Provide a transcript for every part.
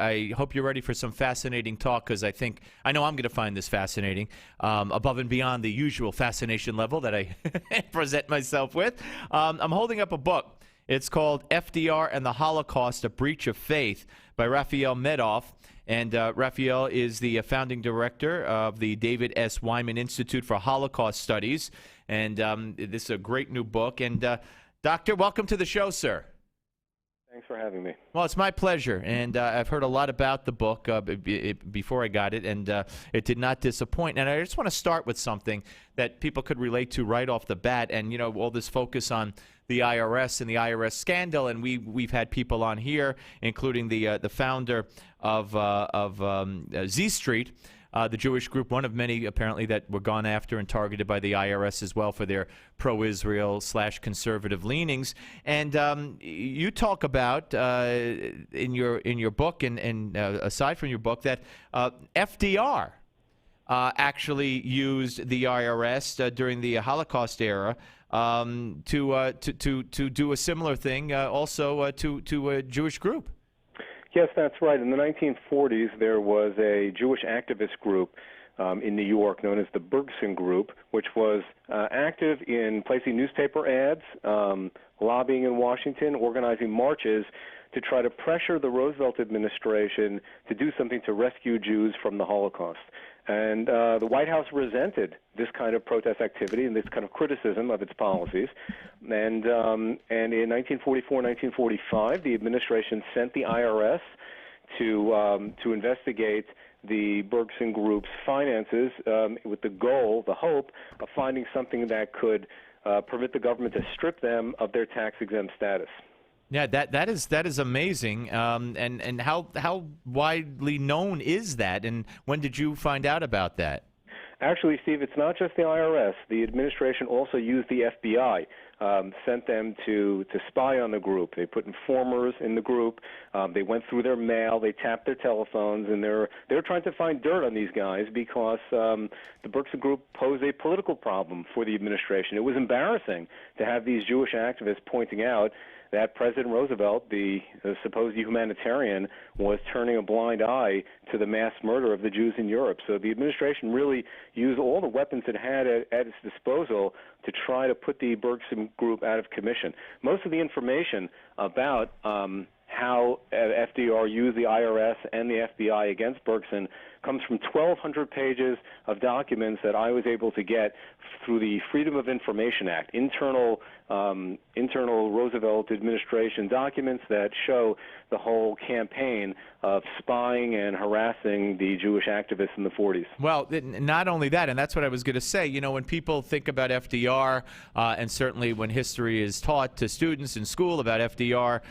I hope you're ready for some fascinating talk, because I know I'm going to find this fascinating, above and beyond the usual fascination level that I present myself with. I'm holding up a book. It's called FDR and the Holocaust, A Breach of Faith by Rafael Medoff. And Rafael is the founding director of the David S. Wyman Institute for Holocaust Studies. And this is a great new book. And Doctor, welcome to the show, sir. Thanks for having me. Well, it's my pleasure, and I've heard a lot about the book before I got it, and it did not disappoint. And I just want to start with something that people could relate to right off the bat, and, you know, all this focus on the IRS and the IRS scandal, and we've had people on here, including the founder of Z Street, the Jewish group, one of many apparently that were gone after and targeted by the IRS as well for their pro-Israel / conservative leanings. And you talk about in your book and aside from your book that FDR actually used the IRS during the Holocaust era to do a similar thing also to a Jewish group. Yes, that's right. In the 1940s, there was a Jewish activist group in New York known as the Bergson Group, which was active in placing newspaper ads, lobbying in Washington, organizing marches to try to pressure the Roosevelt administration to do something to rescue Jews from the Holocaust. And the White House resented this kind of protest activity and this kind of criticism of its policies. And in 1944, 1945, the administration sent the IRS to investigate the Bergson Group's finances with the goal, the hope, of finding something that could permit the government to strip them of their tax-exempt status. Yeah, that is amazing. And how widely known is that? And when did you find out about that? Actually, Steve, it's not just the IRS. The administration also used the FBI, sent them to spy on the group. They put informers in the group. They went through their mail. They tapped their telephones, and they're trying to find dirt on these guys because the Bergson Group posed a political problem for the administration. It was embarrassing to have these Jewish activists pointing out that President Roosevelt, the supposed humanitarian, was turning a blind eye to the mass murder of the Jews in Europe. So the administration really used all the weapons it had at its disposal to try to put the Bergson Group out of commission. Most of the information about how FDR used the IRS and the FBI against Bergson comes from 1,200 pages of documents that I was able to get through the Freedom of Information Act, internal Roosevelt administration documents that show the whole campaign of spying and harassing the Jewish activists in the 40s. Well, not only that, and that's what I was going to say, you know, when people think about FDR, and certainly when history is taught to students in school about FDR,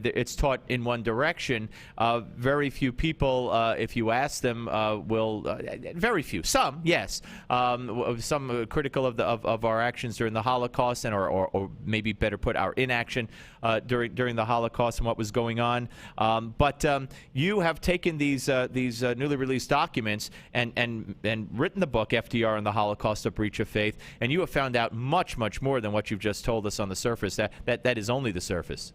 it's taught in one direction. Very few people, if you ask them, will, very few, some, yes, some critical of our actions during the Holocaust, and or maybe better put, our inaction during the Holocaust and what was going on. But you have taken these newly released documents and written the book FDR and the Holocaust: A Breach of Faith, and you have found out much more than what you've just told us on the surface. That is only the surface.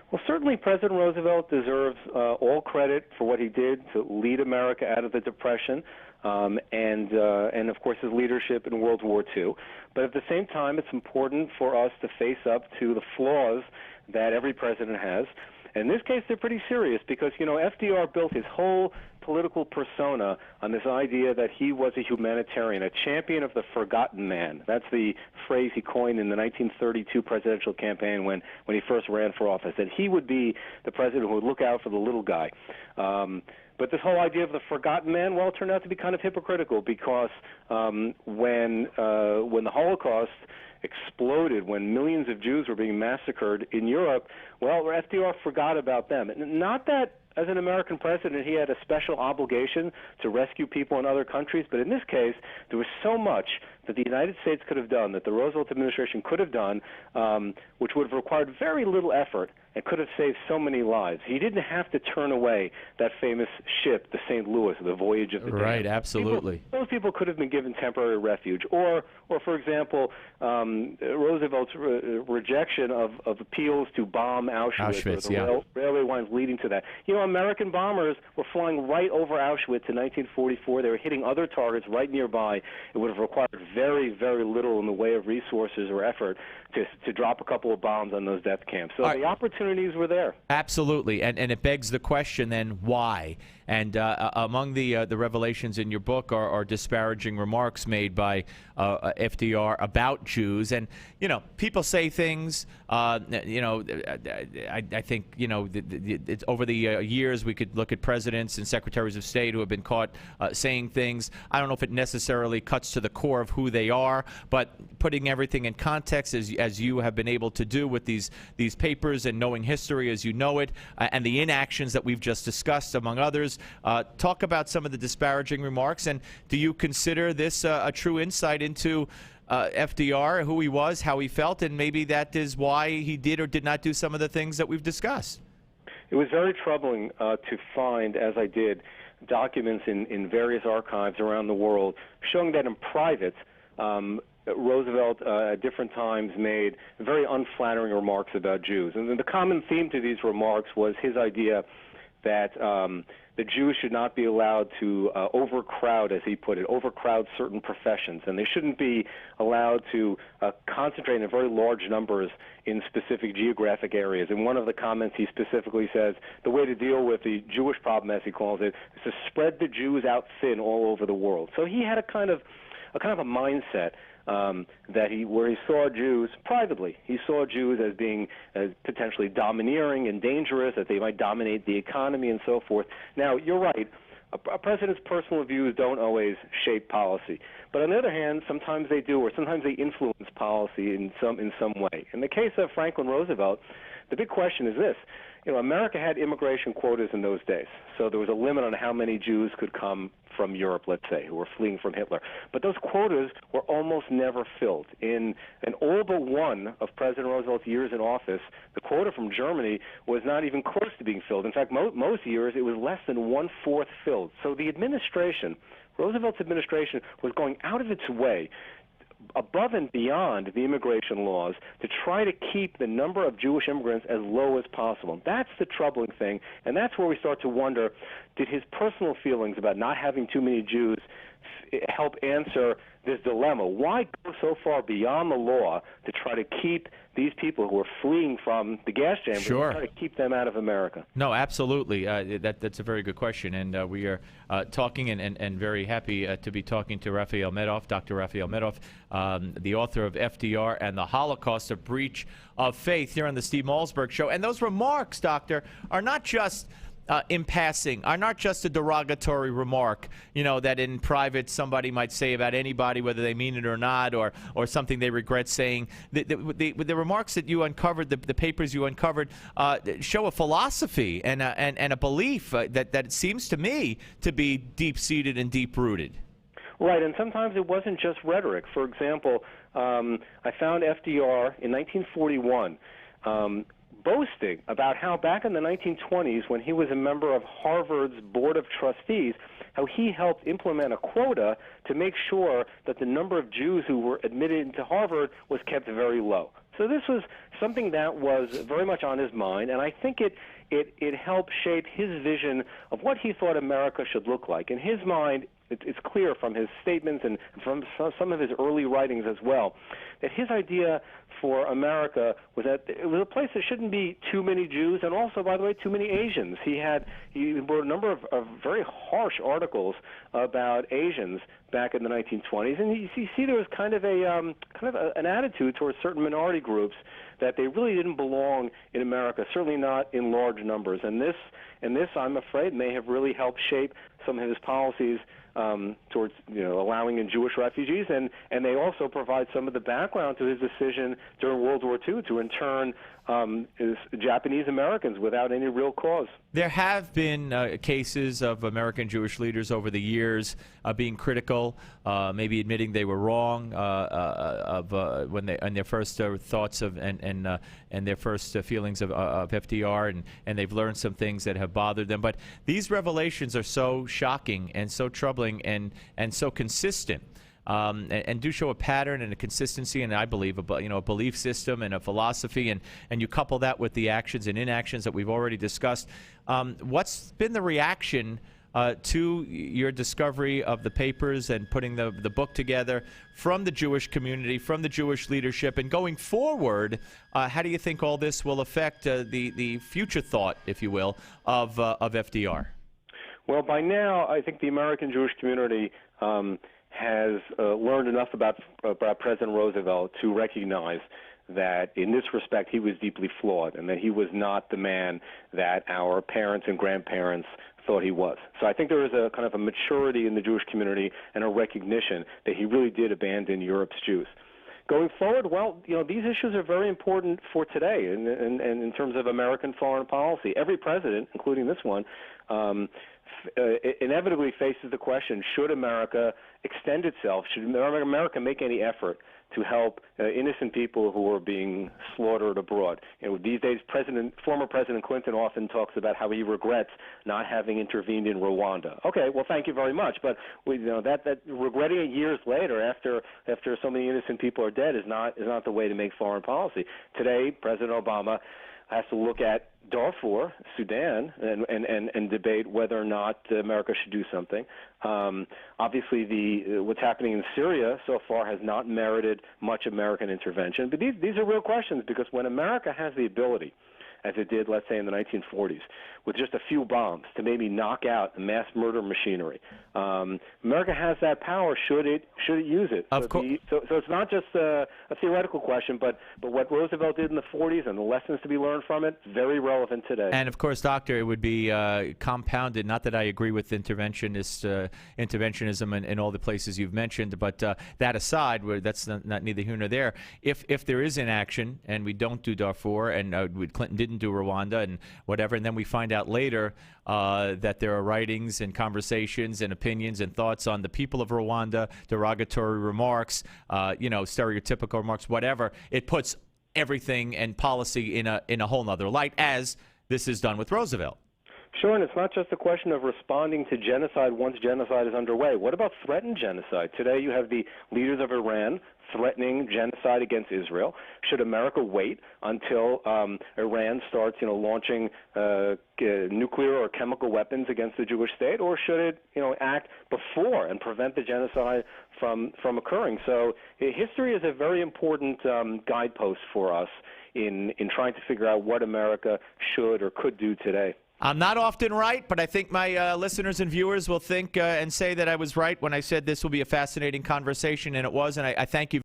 Well, certainly President Roosevelt deserves all credit for what he did to lead America out of the Depression, and of course his leadership in World War II. But at the same time, it's important for us to face up to the flaws that every president has. In this case, they're pretty serious because, you know, FDR built his whole political persona on this idea that he was a humanitarian, a champion of the forgotten man. That's the phrase he coined in the 1932 presidential campaign when he first ran for office, that he would be the president who would look out for the little guy. But this whole idea of the forgotten man, well, it turned out to be kind of hypocritical because when the Holocaust exploded, when millions of Jews were being massacred in Europe, well, FDR forgot about them. Not that as an American president he had a special obligation to rescue people in other countries, but in this case there was so much that the United States could have done, that the Roosevelt administration could have done, which would have required very little effort, and could have saved so many lives. He didn't have to turn away that famous ship, the St. Louis, the Voyage of the Damned. Right, absolutely. Those people could have been given temporary refuge. Or for example, Roosevelt's rejection of appeals to bomb Auschwitz or the railway lines leading to that. You know, American bombers were flying right over Auschwitz in 1944. They were hitting other targets right nearby. It would have required very, very little in the way of resources or effort to drop a couple of bombs on those death camps. So the opportunities were there. Absolutely, and it begs the question then, why? And among the revelations in your book are disparaging remarks made by FDR about Jews. And, you know, people say things, you know, I think, you know, it's over the years we could look at presidents and secretaries of state who have been caught saying things. I don't know if it necessarily cuts to the core of who they are, but putting everything in context as you have been able to do with these papers and knowing history as you know it, and the inactions that we've just discussed, among others. Talk about some of the disparaging remarks, and do you consider this a true insight into FDR, who he was, how he felt, and maybe that is why he did or did not do some of the things that we've discussed? It was very troubling to find, as I did, documents in various archives around the world showing that in private, Roosevelt at different times made very unflattering remarks about Jews. And the common theme to these remarks was his idea that the Jews should not be allowed to overcrowd, as he put it, overcrowd certain professions, and they shouldn't be allowed to concentrate in very large numbers in specific geographic areas. And one of the comments he specifically says, the way to deal with the Jewish problem, as he calls it, is to spread the Jews out thin all over the world. So he had a kind of a mindset where he saw Jews privately. He saw Jews as being potentially domineering and dangerous, that they might dominate the economy and so forth. Now, you're right. A president's personal views don't always shape policy. But on the other hand, sometimes they do, or sometimes they influence policy in some way. In the case of Franklin Roosevelt, the big question is this. You know, America had immigration quotas in those days, so there was a limit on how many Jews could come from Europe, let's say, who were fleeing from Hitler. But those quotas were almost never filled. In all but one of President Roosevelt's years in office, the quota from Germany was not even close to being filled. In fact, most years it was less than one-fourth filled. So the administration, Roosevelt's administration, was going out of its way above and beyond the immigration laws to try to keep the number of Jewish immigrants as low as possible. That's the troubling thing, and that's where we start to wonder, did his personal feelings about not having too many Jews help answer this dilemma? Why go so far beyond the law to try to keep these people who are fleeing from the gas chambers, Sure, try to keep them out of America? No, absolutely. That's a very good question, and we are talking and very happy to be talking to Rafael Medoff, Dr. Rafael Medoff, the author of FDR and the Holocaust, A Breach of Faith, here on the Steve Malzberg Show. And those remarks, Doctor, are not just in passing, are not just a derogatory remark, you know, that in private somebody might say about anybody, whether they mean it or not, or something they regret saying. The remarks that you uncovered, the papers you uncovered, show a philosophy and a belief that it seems to me to be deep-seated and deep-rooted. Right, and sometimes it wasn't just rhetoric. For example, I found FDR in 1941 boasting about how back in the 1920s, when he was a member of Harvard's Board of Trustees, how he helped implement a quota to make sure that the number of Jews who were admitted into Harvard was kept very low. So this was something that was very much on his mind, and I think it helped shape his vision of what he thought America should look like. In his mind, it's clear from his statements and from some of his early writings as well, that his idea for America was that it was a place that shouldn't be too many Jews, and also, by the way, too many Asians. He wrote a number of very harsh articles about Asians back in the 1920s, and you see there was kind of an attitude towards certain minority groups that they really didn't belong in America, certainly not in large numbers. And this, I'm afraid, may have really helped shape some of his policies towards allowing in Jewish refugees, and they also provide some of the background to his decision during World War II to intern Japanese Americans without any real cause. There have been cases of American Jewish leaders over the years being critical, maybe admitting they were wrong when they and their first thoughts of and their first feelings of FDR, and they've learned some things that have bothered them. But these revelations are so shocking and so troubling and so consistent. And do show a pattern and a consistency, and I believe a belief system and a philosophy, and you couple that with the actions and inactions that we've already discussed. What's been the reaction to your discovery of the papers and putting the book together from the Jewish community, from the Jewish leadership, and going forward? How do you think all this will affect the future thought, if you will, of FDR? Well, by now, I think the American Jewish community has learned enough about President Roosevelt to recognize that in this respect he was deeply flawed and that he was not the man that our parents and grandparents thought he was. So I think there is a kind of a maturity in the Jewish community and a recognition that he really did abandon Europe's Jews. Going forward, well, these issues are very important for today in terms of American foreign policy. Every president, including this one, inevitably faces the question, should America extend itself? Should America make any effort to help innocent people who are being slaughtered abroad? These days, former President Clinton often talks about how he regrets not having intervened in Rwanda. Okay, well, thank you very much, but that regretting it years later, after so many innocent people are dead, is not the way to make foreign policy. Today, President Obama has to look at Darfur, Sudan, and debate whether or not America should do something. Obviously, what's happening in Syria so far has not merited much American intervention. But these are real questions, because when America has the ability, as it did, let's say, in the 1940s, with just a few bombs to maybe knock out mass murder machinery, America has that power. Should it use it? Of course. So it's not just a theoretical question, but what Roosevelt did in the 40s and the lessons to be learned from it, very relevant today. And of course, Doctor, it would be compounded. Not that I agree with interventionism in all the places you've mentioned, but that aside, that's not neither here nor there. If there is inaction and we don't do Darfur and Clinton didn't do Rwanda and whatever, and then we find out later that there are writings and conversations and opinions and thoughts on the people of Rwanda, derogatory remarks, stereotypical remarks, whatever, it puts everything and policy in a whole nother light, as this is done with Roosevelt. Sure, and it's not just a question of responding to genocide once genocide is underway. What about threatened genocide? Today you have the leaders of Iran threatening genocide against Israel. Should America wait until Iran starts, launching nuclear or chemical weapons against the Jewish state, or should it, act before and prevent the genocide from occurring? So history is a very important guidepost for us in trying to figure out what America should or could do today. I'm not often right, but I think my listeners and viewers will think and say that I was right when I said this will be a fascinating conversation, and it was, and I thank you.